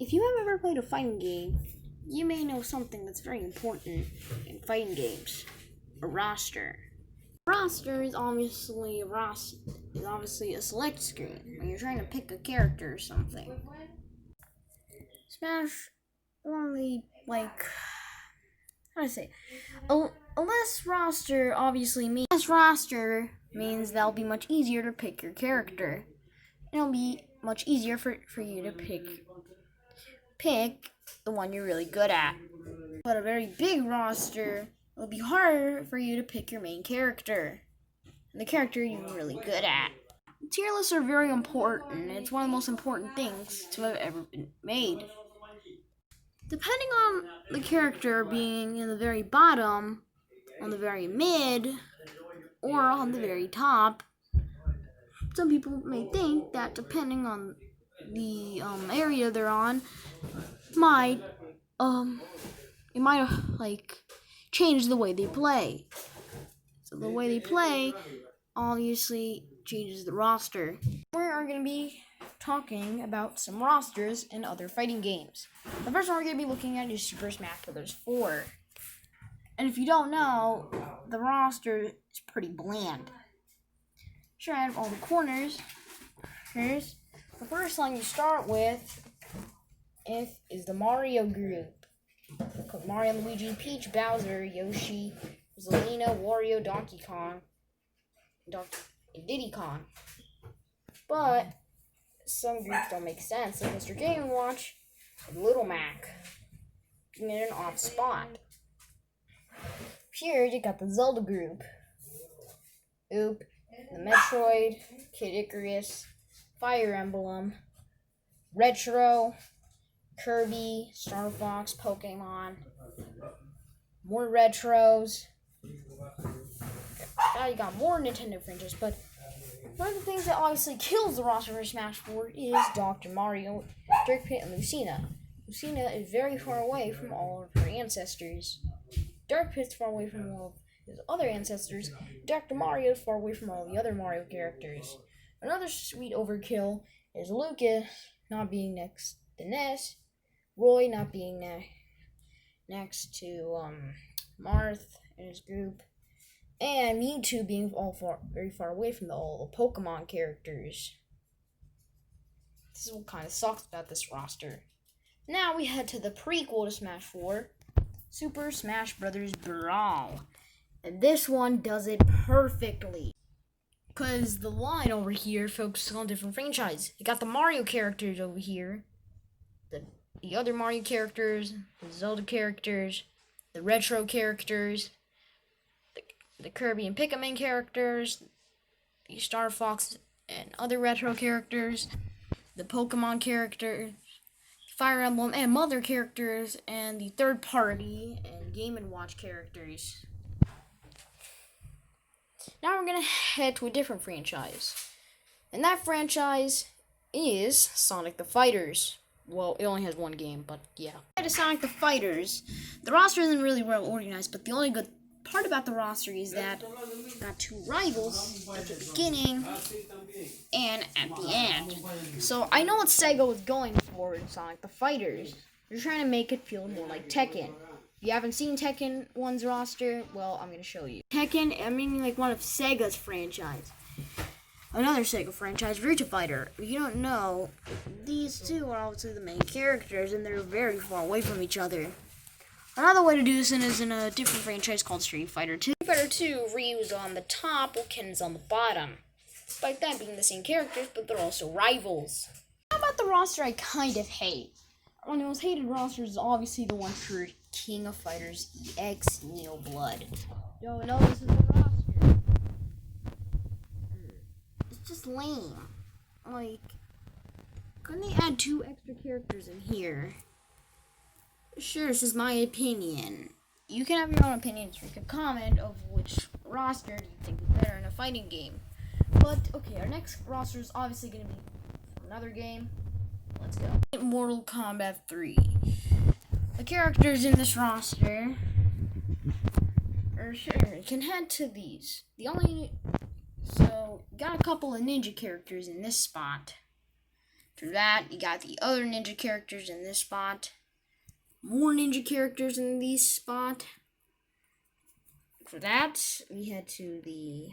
If you have ever played a fighting game, you may know something that's very important in fighting games: a roster. A roster is obviously a select screen when you're trying to pick a character or something. Smash only how to say a less roster obviously means that'll be much easier to pick your character. It'll be much easier for you to pick the one you're really good at. But a very big roster will be harder for you to pick your main character, the character you're really good at. Tier lists are very important. It's one of the most important things to have ever been made. Depending on the character being in the very bottom, on the very mid, or on the very top, some people may think that depending on the area they're on, it might change the way they play. So the way they play obviously changes the roster. We are going to be talking about some rosters in other fighting games. The first one we're going to be looking at is Super Smash Bros. 4. And if you don't know, the roster is pretty bland. Sure, I have all the corners. Here's the first one you start with is the Mario group. Mario, Luigi, Peach, Bowser, Yoshi, Zelina, Wario, Donkey Kong, and Diddy Kong. But some groups don't make sense, like Mr. Game & Watch and Little Mac being in an odd spot. Here you got the Zelda group. Oop, the Metroid, Kid Icarus, Fire Emblem, Retro, Kirby, Star Fox, Pokemon, more retros. Now you got more Nintendo franchises, but one of the things that obviously kills the roster for Smash 4 is Dr. Mario, Dirk Pit, and Lucina. Lucina is very far away from all of her ancestors. Dirk Pit's far away from all of his other ancestors. Dr. Mario is far away from all the other Mario characters. Another sweet overkill is Lucas not being next to Ness, Roy not being next to Marth and his group, and Mewtwo being very far away from all the Pokemon characters. This is what kind of sucks about this roster. Now we head to the prequel to Smash 4, Super Smash Bros. Brawl. And this one does it perfectly. Because the line over here focuses on different franchises. You got the Mario characters over here, the other Mario characters, the Zelda characters, the retro characters, the Kirby and Pikmin characters, the Star Fox and other retro characters, the Pokemon characters, Fire Emblem and Mother characters, and the third party and Game & Watch characters. Now we're going to head to a different franchise. And that franchise is Sonic the Fighters. Well, it only has one game, but yeah. To Sonic the Fighters, the roster isn't really well organized, but the only good part about the roster is that you got two rivals at the beginning and at the end. So I know what Sega was going for in Sonic the Fighters. They're trying to make it feel more like Tekken. If you haven't seen Tekken 1's roster, well, I'm going to show you. Tekken, I mean like one of Sega's franchise. Another Sega franchise, Virtua Fighter. If you don't know, these two are obviously the main characters, and they're very far away from each other. Another way to do this is in a different franchise called Street Fighter 2. Street Fighter 2, Ryu's on the top, while Ken's on the bottom. Despite that being the same characters, but they're also rivals. How about the roster I kind of hate? One of the most hated rosters is obviously the one for King of Fighters EX Neoblood. Yo, no, this is the roster. It's just lame. Like, couldn't they add 2 extra characters in here? Sure, this is my opinion. You can have your own opinions. You can comment of which roster do you think is better in a fighting game. But, okay, our next roster is obviously going to be another game. Let's go. Mortal Kombat 3. The characters in this roster can head to these. So, got a couple of ninja characters in this spot. After that, you got the other ninja characters in this spot. More ninja characters in this spot. For that, we head to the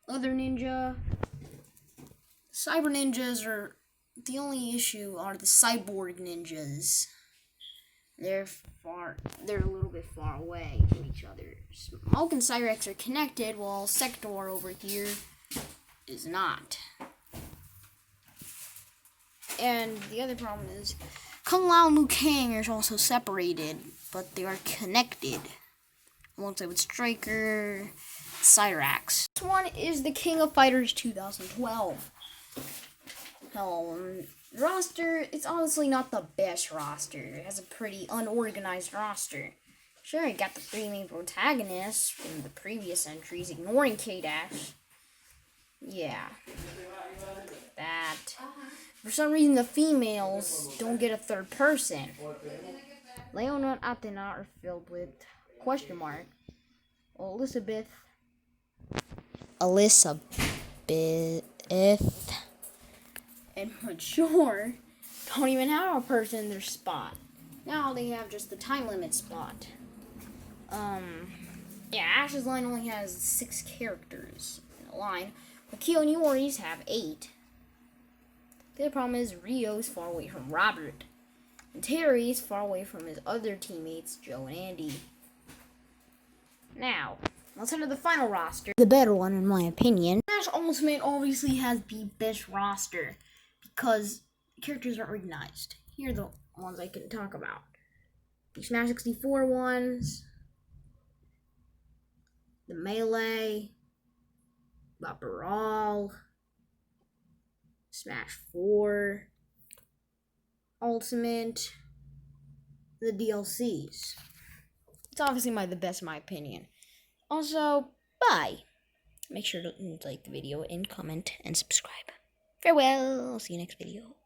other ninja. Cyber ninjas are the only issue are the cyborg ninjas. They're a little bit far away from each other. Smoke and Cyrex are connected, while Sector over here is not. And the other problem is Kung Lao and Liu Kang are also separated, but they are connected. Alongside with Striker, Cyrax. This one is the King of Fighters 2012. Roster, it's honestly not the best roster. It has a pretty unorganized roster. Sure, it got the three main protagonists from the previous entries, ignoring K-Dash. Yeah. That. For some reason, the females don't get a third person. Leona and Athena are filled with question mark. Elizabeth and Mature don't even have a person in their spot. Now they have just the time limit spot. Yeah, Ash's line only has 6 characters in a line, but Kyo and Yori's have 8. The other problem is Rio's far away from Robert, and Terry's far away from his other teammates, Joe and Andy. Now, let's head to the final roster. The better one, in my opinion. Smash Ultimate obviously has the best roster because the characters are organized. Here are the ones I can talk about. The Smash 64 ones, the Melee, Baparal, Smash 4, Ultimate, the DLCs. It's obviously the best in my opinion. Also, bye. Make sure to like the video and comment and subscribe. Farewell. I'll see you next video.